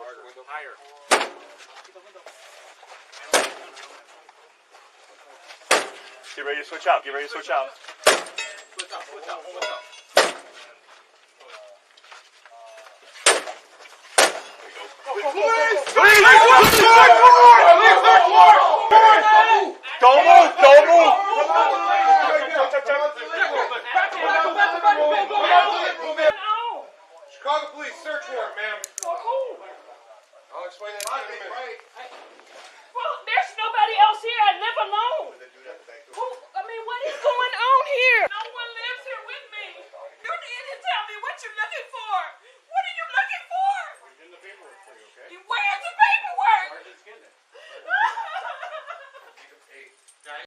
Higher. Get ready to switch out. Get ready to switch out. Switch out. One more up. Don't move! Don't move! Chicago police, search warrant, ma'am. I'll explain that to you in a minute. Well, there's nobody else here. I live alone. What is going